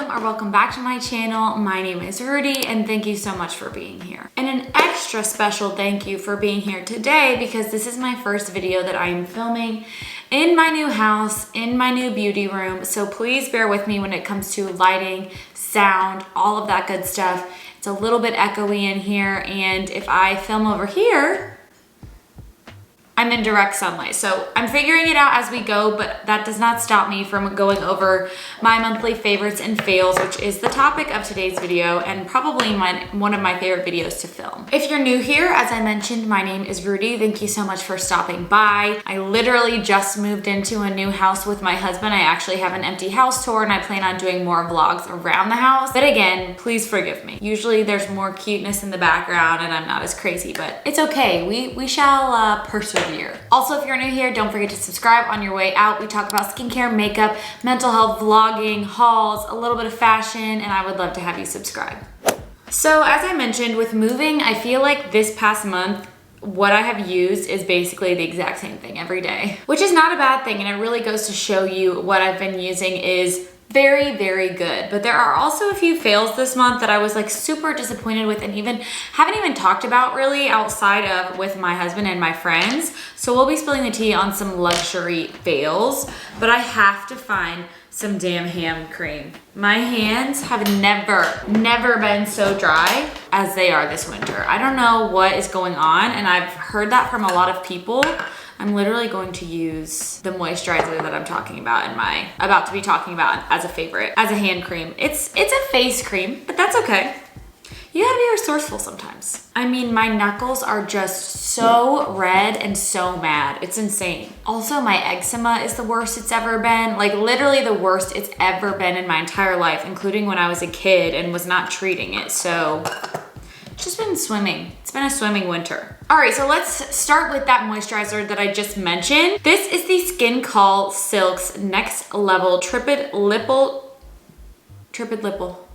welcome back to my channel. My name is Rudi and thank you so much for being here. And an extra special thank you for being here today because this is my first video that I am filming in my new house, in my new beauty room. So please bear with me when it comes to lighting, sound, all of that good stuff. It's a little bit echoey in here, and if I film over here, I'm in direct sunlight. So I'm figuring it out as we go, but that does not stop me from going over my monthly favorites and fails, which is the topic of today's video and probably one of my favorite videos to film. If you're new here, as I mentioned, my name is Rudi. Thank you so much for stopping by. I literally just moved into a new house with my husband. I actually have an empty house tour and I plan on doing more vlogs around the house. But again, please forgive me. Usually there's more cuteness in the background and I'm not as crazy, but it's okay. We shall persevere. Also, if you're new here, don't forget to subscribe on your way out. We talk about skincare, makeup, mental health, vlogging, hauls, a little bit of fashion, and I would love to have you subscribe. So as I mentioned, with moving, I feel like this past month, what I have used is basically the exact same thing every day, which is not a bad thing. And it really goes to show you what I've been using is very, very good. But there are also a few fails this month that I was like super disappointed with and haven't even talked about really outside of with my husband and my friends. So we'll be spilling the tea on some luxury fails, but I have to find some damn hand cream. My hands have never been so dry as they are this winter. I don't know what is going on, and I've heard that from a lot of people. I'm literally going to use the moisturizer that I'm talking about about to be talking about as a favorite, as a hand cream. It's a face cream, but that's okay. You gotta be resourceful sometimes. I mean, my knuckles are just so red and so mad. It's insane. Also, my eczema is the worst it's ever been. Like literally the worst it's ever been in my entire life, including when I was a kid and was not treating it. So it's just been swimming. It's been a swimming winter. All right, so let's start with that moisturizer that I just mentioned. This is the Skin Call Silk's Next Level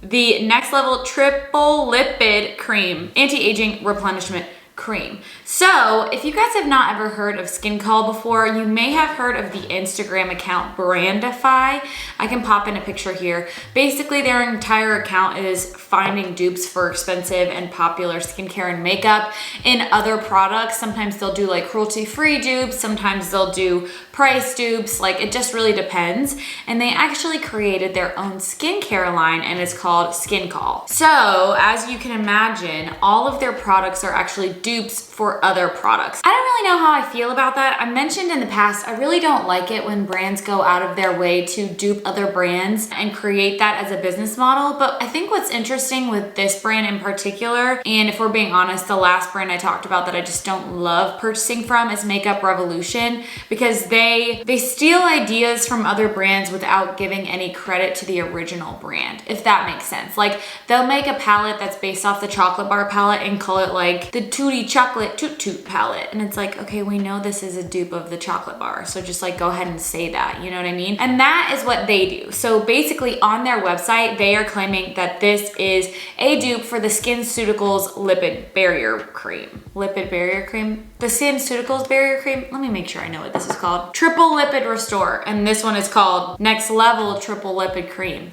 the Next Level Triple Lipid Cream Anti-Aging Replenishment Cream. So if you guys have not ever heard of Skin Call before, you may have heard of the Instagram account Brandify. I can pop in a picture here. Basically, their entire account is finding dupes for expensive and popular skincare and makeup in other products. Sometimes they'll do like cruelty-free dupes, sometimes they'll do price dupes, like it just really depends. And they actually created their own skincare line and it's called Skin Call. So as you can imagine, all of their products are actually dupes for other products. I don't really know how I feel about that. I mentioned in the past, I really don't like it when brands go out of their way to dupe other brands and create that as a business model. But I think what's interesting with this brand in particular, and if we're being honest, the last brand I talked about that I just don't love purchasing from is Makeup Revolution, because they steal ideas from other brands without giving any credit to the original brand, if that makes sense. Like they'll make a palette that's based off the chocolate bar palette and call it like the Tootie Chocolate Toot Toot palette. And it's like, okay, we know this is a dupe of the chocolate bar. So just like go ahead and say that, you know what I mean? And that is what they do. So basically on their website, they are claiming that this is a dupe for the SkinCeuticals Lipid Barrier Cream. Lipid Barrier Cream? The SkinCeuticals Barrier Cream? Let me make sure I know what this is called. Triple Lipid Restore. And this one is called Next Level Triple Lipid Cream.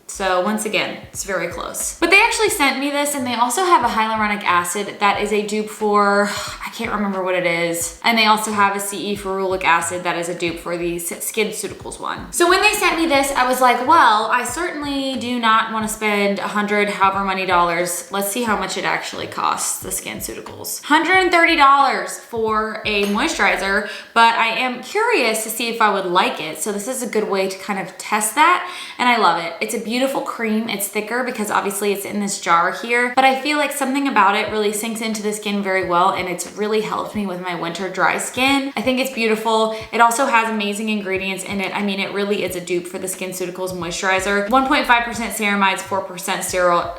So once again, it's very close. But they actually sent me this, and they also have a hyaluronic acid that is a dupe for, I can't remember what it is. And they also have a CE ferulic acid that is a dupe for the SkinCeuticals one. So when they sent me this, I was like, well, I certainly do not want to spend however many dollars. Let's see how much it actually costs, the SkinCeuticals. $130 for a moisturizer, but I am curious to see if I would like it. So this is a good way to kind of test that, and I love it. It's a beautiful cream. It's thicker because obviously it's in this jar here, but I feel like something about it really sinks into the skin very well, and it's really helped me with my winter dry skin. I think it's beautiful. It also has amazing ingredients in it. I mean, it really is a dupe for the SkinCeuticals moisturizer. 1.5% ceramides, 4%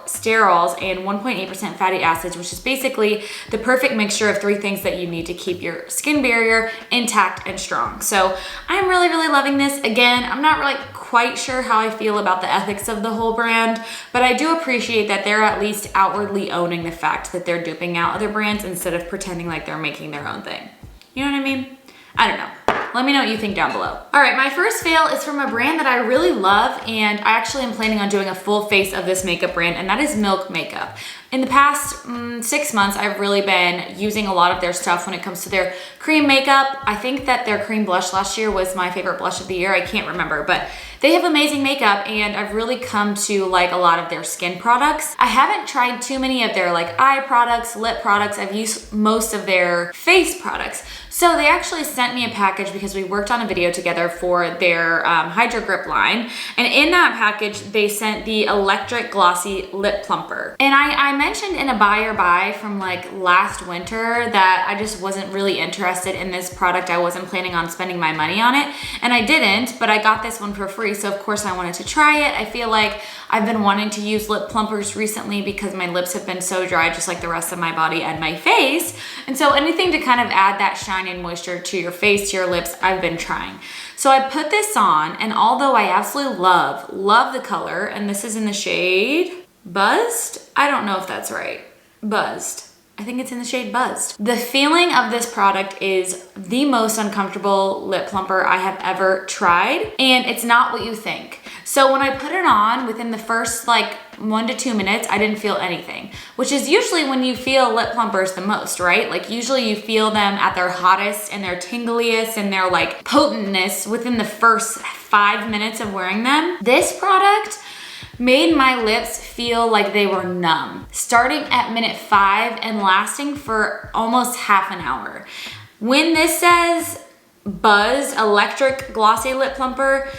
sterols, and 1.8% fatty acids, which is basically the perfect mixture of three things that you need to keep your skin barrier intact and strong. So I'm really, really loving this. Again, I'm not really quite sure how I feel about the ethics of the whole brand, but I do appreciate that they're at least outwardly owning the fact that they're duping out other brands instead of pretending like they're making their own thing. You know what I mean? I don't know. Let me know what you think down below. All right, my first fail is from a brand that I really love, and I actually am planning on doing a full face of this makeup brand, and that is Milk Makeup. In the past 6 months, I've really been using a lot of their stuff when it comes to their cream makeup. I think that their cream blush last year was my favorite blush of the year. I can't remember, but they have amazing makeup, and I've really come to like a lot of their skin products. I haven't tried too many of their like eye products, lip products. I've used most of their face products. So they actually sent me a package because we worked on a video together for their Hydro Grip line. And in that package, they sent the Electric Glossy Lip Plumper. And I mentioned in a buy or buy from like last winter that I just wasn't really interested in this product. I wasn't planning on spending my money on it. And I didn't, but I got this one for free. So of course I wanted to try it. I feel like I've been wanting to use lip plumpers recently because my lips have been so dry, just like the rest of my body and my face. And so anything to kind of add that shine and moisture to your face, to your lips, I've been trying. So I put this on, and although I absolutely love the color, and this is in the shade Buzzed. I don't know if that's right. Buzzed. I think it's in the shade Buzzed. The feeling of this product is the most uncomfortable lip plumper I have ever tried, and it's not what you think. So when I put it on, within the first like 1 to 2 minutes, I didn't feel anything, which is usually when you feel lip plumpers the most, right? Like usually you feel them at their hottest and their tingliest and their like potentness within the first 5 minutes of wearing them. This product made my lips feel like they were numb, starting at minute 5 and lasting for almost half an hour. When this says Buzzed Electric Glossy Lip Plumper,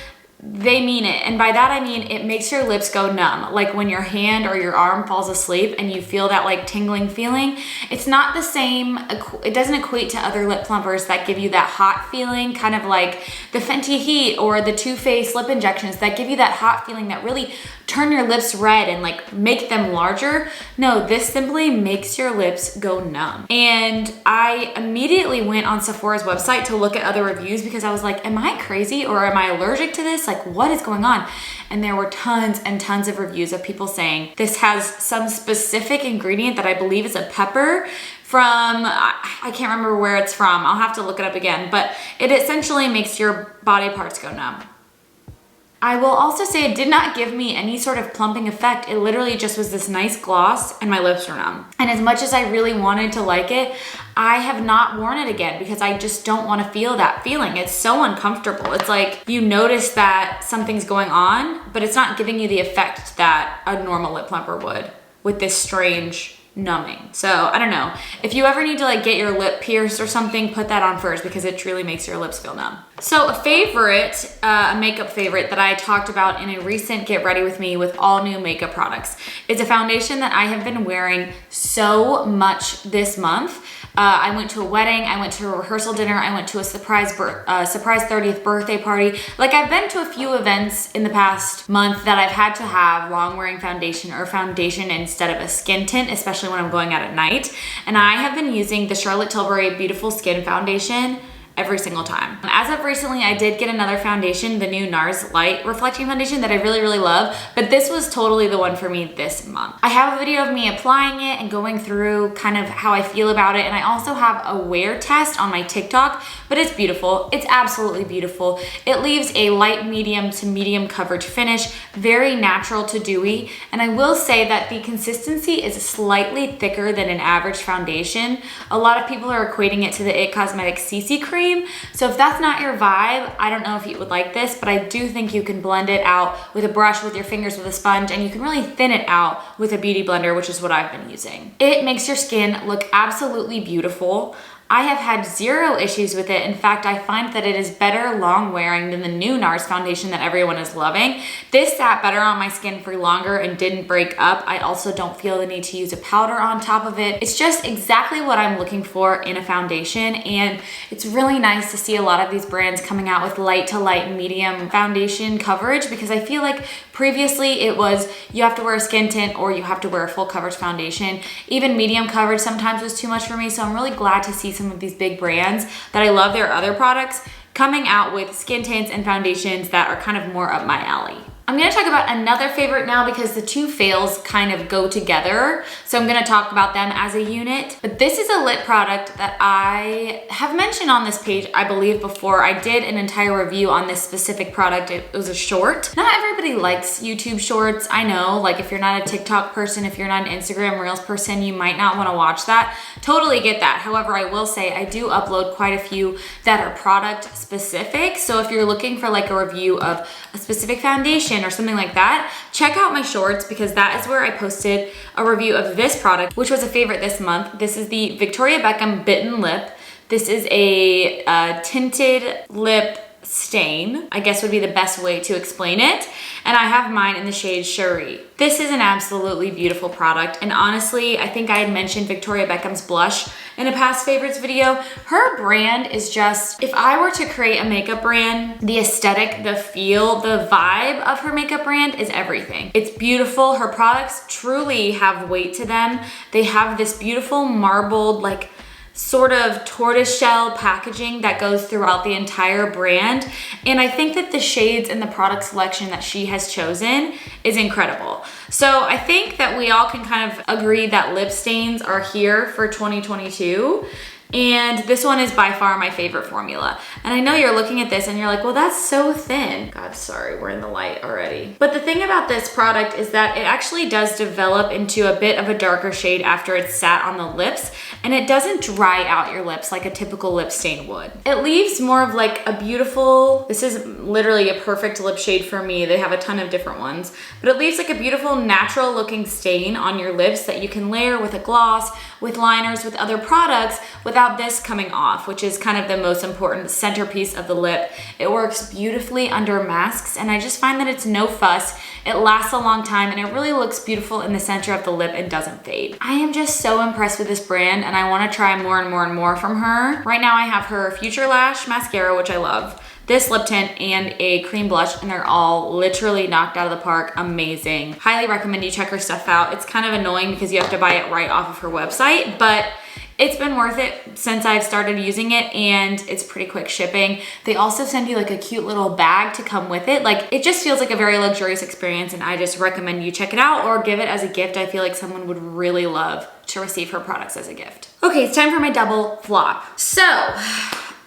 they mean it. And by that I mean it makes your lips go numb. Like when your hand or your arm falls asleep and you feel that like tingling feeling. It's not the same, it doesn't equate to other lip plumpers that give you that hot feeling, kind of like the Fenty Heat or the Too Faced lip injections that give you that hot feeling that really turn your lips red and like make them larger. No, this simply makes your lips go numb. And I immediately went on Sephora's website to look at other reviews because I was like, am I crazy or am I allergic to this? Like, what is going on? And there were tons and tons of reviews of people saying this has some specific ingredient that I believe is a pepper from, I can't remember where it's from. I'll have to look it up again, but it essentially makes your body parts go numb. I will also say it did not give me any sort of plumping effect. It literally just was this nice gloss and my lips were numb. And as much as I really wanted to like it, I have not worn it again because I just don't want to feel that feeling. It's so uncomfortable. It's like you notice that something's going on, but it's not giving you the effect that a normal lip plumper would with this strange numbing. So I don't know. If you ever need to like get your lip pierced or something, put that on first because it truly makes your lips feel numb. So a favorite, a makeup favorite that I talked about in a recent Get Ready With Me with all new makeup products is a foundation that I have been wearing so much this month. I went to a wedding, I went to a rehearsal dinner, I went to a surprise 30th birthday party. Like I've been to a few events in the past month that I've had to have long wearing foundation or foundation instead of a skin tint, especially when I'm going out at night. And I have been using the Charlotte Tilbury Beautiful Skin Foundation every single time. As of recently, I did get another foundation, the new NARS Light Reflecting Foundation that I really love, but this was totally the one for me this month. I have a video of me applying it and going through kind of how I feel about it, and I also have a wear test on my TikTok, but it's beautiful. It's absolutely beautiful. It leaves a light medium to medium coverage finish, very natural to dewy, and I will say that the consistency is slightly thicker than an average foundation. A lot of people are equating it to the IT Cosmetics CC cream. So if that's not your vibe, I don't know if you would like this, but I do think you can blend it out with a brush, with your fingers, with a sponge, and you can really thin it out with a beauty blender, which is what I've been using. It makes your skin look absolutely beautiful. I have had zero issues with it. In fact, I find that it is better long wearing than the new NARS foundation that everyone is loving. This sat better on my skin for longer and didn't break up. I also don't feel the need to use a powder on top of it. It's just exactly what I'm looking for in a foundation, and it's really nice to see a lot of these brands coming out with light to light medium foundation coverage, because I feel like previously it was you have to wear a skin tint or you have to wear a full coverage foundation. Even medium coverage sometimes was too much for me, so I'm really glad to see some of these big brands that I love their other products coming out with skin tints and foundations that are kind of more up my alley. I'm gonna talk about another favorite now because the two fails kind of go together. So I'm gonna talk about them as a unit. But this is a lip product that I have mentioned on this page, I believe before. I did an entire review on this specific product. It was a short. Not everybody likes YouTube shorts. I know, like if you're not a TikTok person, if you're not an Instagram Reels person, you might not wanna watch that. Totally get that. However, I will say I do upload quite a few that are product specific. So if you're looking for like a review of a specific foundation or something like that, check out my shorts because that is where I posted a review of this product, which was a favorite this month. This is the Victoria Beckham Bitten Lip. This is a tinted lip stain, I guess would be the best way to explain it. And I have mine in the shade Cherie. This is an absolutely beautiful product. And honestly, I think I had mentioned Victoria Beckham's blush in a past favorites video. Her brand is just, if I were to create a makeup brand, the aesthetic, the feel, the vibe of her makeup brand is everything. It's beautiful. Her products truly have weight to them. They have this beautiful marbled, like sort of tortoiseshell packaging that goes throughout the entire brand. And I think that the shades and the product selection that she has chosen is incredible. So I think that we all can kind of agree that lip stains are here for 2022. And this one is by far my favorite formula. And I know you're looking at this and you're like, well, that's so thin. God, sorry, we're in the light already. But the thing about this product is that it actually does develop into a bit of a darker shade after it's sat on the lips, and it doesn't dry out your lips like a typical lip stain would. It leaves more of like a beautiful, this is literally a perfect lip shade for me. They have a ton of different ones, but it leaves like a beautiful natural looking stain on your lips that you can layer with a gloss, with liners, with other products without this coming off, which is kind of the most important centerpiece of the lip. It works beautifully under masks, and I just find that it's no fuss. It lasts a long time, and it really looks beautiful in the center of the lip and doesn't fade. I am just so impressed with this brand, and I want to try more and more and more from her. Right now I have her Future Lash mascara, which I love, this lip tint, and a cream blush, and they're all literally knocked out of the park. Amazing. Highly recommend you check her stuff out. It's kind of annoying because you have to buy it right off of her website, but it's been worth it since I've started using it, and it's pretty quick shipping. They also send you like a cute little bag to come with it. Like, it just feels like a very luxurious experience, and I just recommend you check it out or give it as a gift. I feel like someone would really love to receive her products as a gift. Okay, it's time for my double flop. So,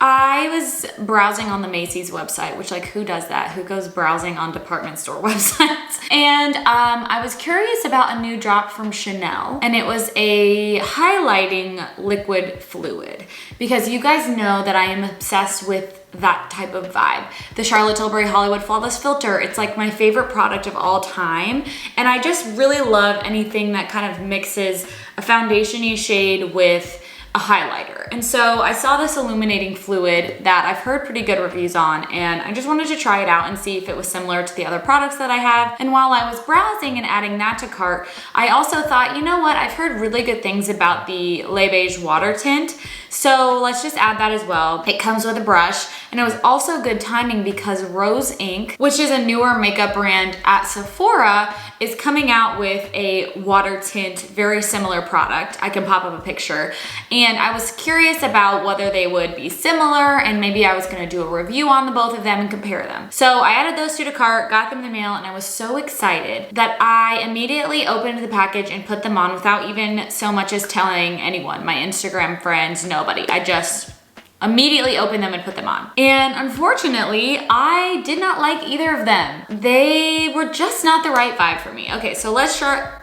I was browsing on the Macy's website, which, like, who does that? Who goes browsing on department store websites? And I was curious about a new drop from Chanel, and it was a highlighting liquid fluid, because you guys know that I am obsessed with that type of vibe. The Charlotte Tilbury Hollywood Flawless Filter, it's like my favorite product of all time. And I just really love anything that kind of mixes a foundation-y shade with a highlighter. And so I saw this illuminating fluid that I've heard pretty good reviews on, and I just wanted to try it out and see if it was similar to the other products that I have. And while I was browsing and adding that to cart, I also thought, you know what, I've heard really good things about the Le Beige water tint, so let's just add that as well. It comes with a brush, and it was also good timing because Rose Inc., which is a newer makeup brand at Sephora, is coming out with a water tint, very similar product. I can pop up a picture. And I was curious about whether they would be similar, and maybe I was gonna do a review on the both of them and compare them. So I added those two to cart, got them in the mail, and I was so excited that I immediately opened the package and put them on without even so much as telling anyone, my Instagram friends, nobody. I just immediately opened them and put them on. And unfortunately, I did not like either of them. They were just not the right vibe for me. Okay, so let's start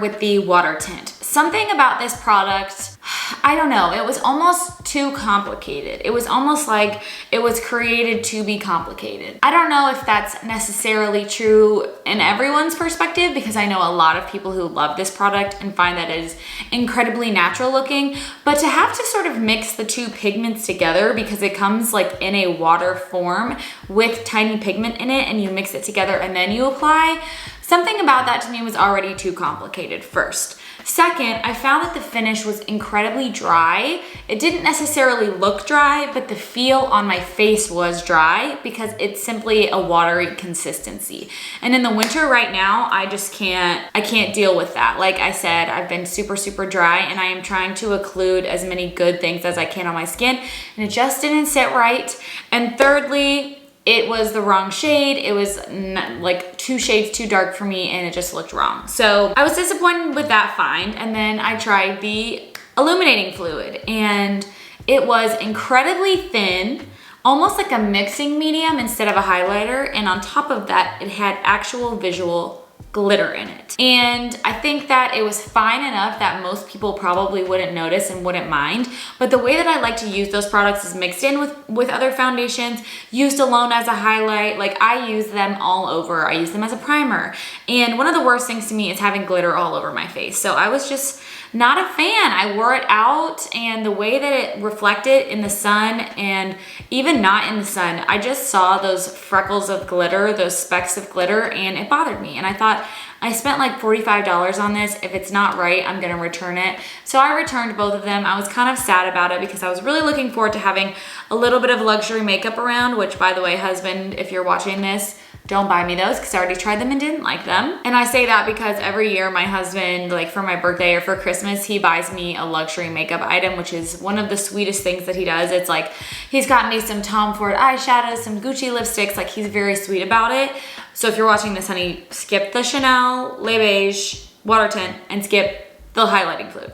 with the water tint. Something about this product, I don't know, it was almost too complicated. It was almost like it was created to be complicated. I don't know if that's necessarily true in everyone's perspective, because I know a lot of people who love this product and find that it is incredibly natural looking, but to have to sort of mix the two pigments together, because it comes like in a water form with tiny pigment in it, and you mix it together and then you apply, something about that to me was already too complicated first. Second, I found that the finish was incredibly dry. It didn't necessarily look dry, but the feel on my face was dry because it's simply a watery consistency. And in the winter right now, I can't deal with that. Like I said, I've been super, super dry, and I am trying to include as many good things as I can on my skin, and it just didn't sit right. And thirdly, it was the wrong shade. It was like 2 shades too dark for me, and it just looked wrong. So I was disappointed with that find. And then I tried the illuminating fluid, and it was incredibly thin, almost like a mixing medium instead of a highlighter. And on top of that, it had actual visual glitter in it. And I think that it was fine enough that most people probably wouldn't notice and wouldn't mind. But the way that I like to use those products is mixed in with other foundations, used alone as a highlight. Like I use them all over. I use them as a primer. And one of the worst things to me is having glitter all over my face. So I was just not a fan. I wore it out, and the way that it reflected in the sun and even not in the sun, I just saw those freckles of glitter, those specks of glitter, and it bothered me. And I thought, I spent like $45 on this. If it's not right, I'm gonna return it. So I returned both of them. I was kind of sad about it because I was really looking forward to having a little bit of luxury makeup around, which, by the way, husband, if you're watching this, don't buy me those because I already tried them and didn't like them. And I say that because every year my husband, like for my birthday or for Christmas, he buys me a luxury makeup item, which is one of the sweetest things that he does. It's like, he's got me some Tom Ford eyeshadows, some Gucci lipsticks. Like, he's very sweet about it. So if you're watching this, honey, skip the Chanel Le Beige water tint and skip the highlighting fluid.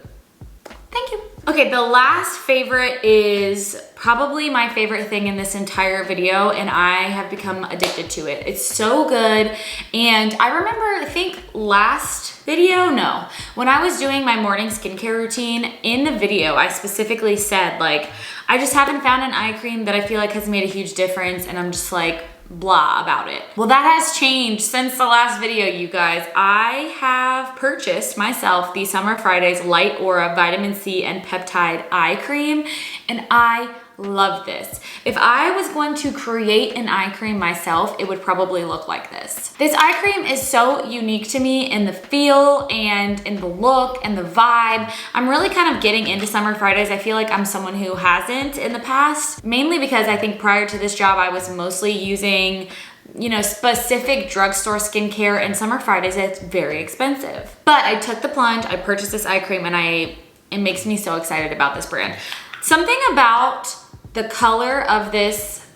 Thank you. Okay, the last favorite is probably my favorite thing in this entire video, and I have become addicted to it. It's so good. And I remember, I think last video, no, when I was doing my morning skincare routine, in the video, I specifically said, like, I just haven't found an eye cream that I feel like has made a huge difference, and I'm just like, blah about it. Well, that has changed since the last video, you guys. I have purchased myself the Summer Fridays Light Aura Vitamin C and Peptide Eye Cream, and I love this. If I was going to create an eye cream myself, it would probably look like this. This eye cream is so unique to me in the feel and in the look and the vibe. I'm really kind of getting into Summer Fridays. I feel like I'm someone who hasn't in the past, mainly because I think prior to this job, I was mostly using, you know, specific drugstore skincare, and Summer Fridays, it's very expensive. But I took the plunge, I purchased this eye cream, and it makes me so excited about this brand. Something about the color of this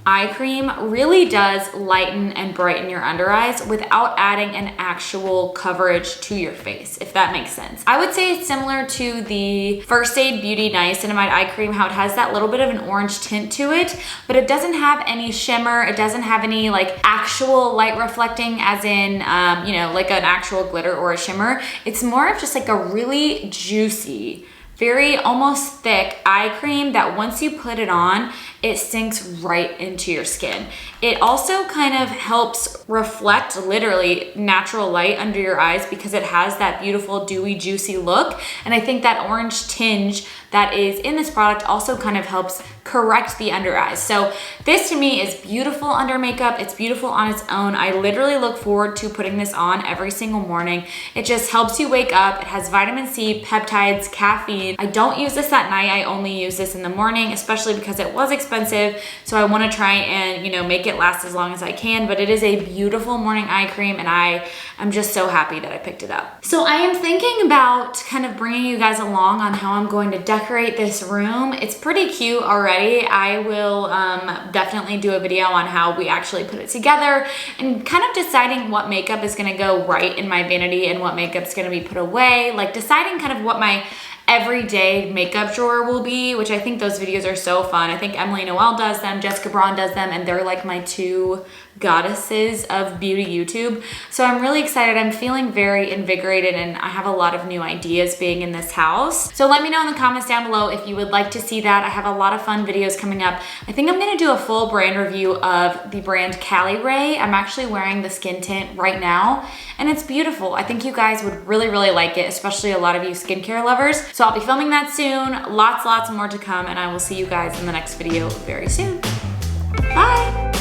eye cream really does lighten and brighten your under eyes without adding an actual coverage to your face, if that makes sense. I would say it's similar to the First Aid Beauty Niacinamide eye cream, how it has that little bit of an orange tint to it, but it doesn't have any shimmer. It doesn't have any like actual light reflecting, as in, you know, like an actual glitter or a shimmer. It's more of just like a really juicy, very almost thick eye cream that once you put it on, it sinks right into your skin. It also kind of helps reflect literally natural light under your eyes because it has that beautiful dewy, juicy look. And I think that orange tinge that is in this product also kind of helps correct the under eyes. So this to me is beautiful under makeup. It's beautiful on its own. I literally look forward to putting this on every single morning. It just helps you wake up. It has vitamin C, peptides, caffeine. I don't use this at night. I only use this in the morning, especially because it was expensive. So I want to try and, you know, make it last as long as I can, but it is a beautiful morning eye cream, and I'm just so happy that I picked it up. So I am thinking about kind of bringing you guys along on how I'm going to decorate this room. It's pretty cute already. I will definitely do a video on how we actually put it together and kind of deciding what makeup is going to go right in my vanity and what makeup's going to be put away, like deciding kind of what my everyday makeup drawer will be, which I think those videos are so fun. I think Emily Noel does them, Jessica Braun does them, and they're like my two goddesses of beauty YouTube. So I'm really excited. I'm feeling very invigorated, and I have a lot of new ideas being in this house. So let me know in the comments down below if you would like to see that. I have a lot of fun videos coming up. I think I'm gonna do a full brand review of the brand Cali Ray. I'm actually wearing the skin tint right now, and it's beautiful. I think you guys would really, really like it, especially a lot of you skincare lovers. So I'll be filming that soon. Lots more to come, and I will see you guys in the next video very soon. Bye.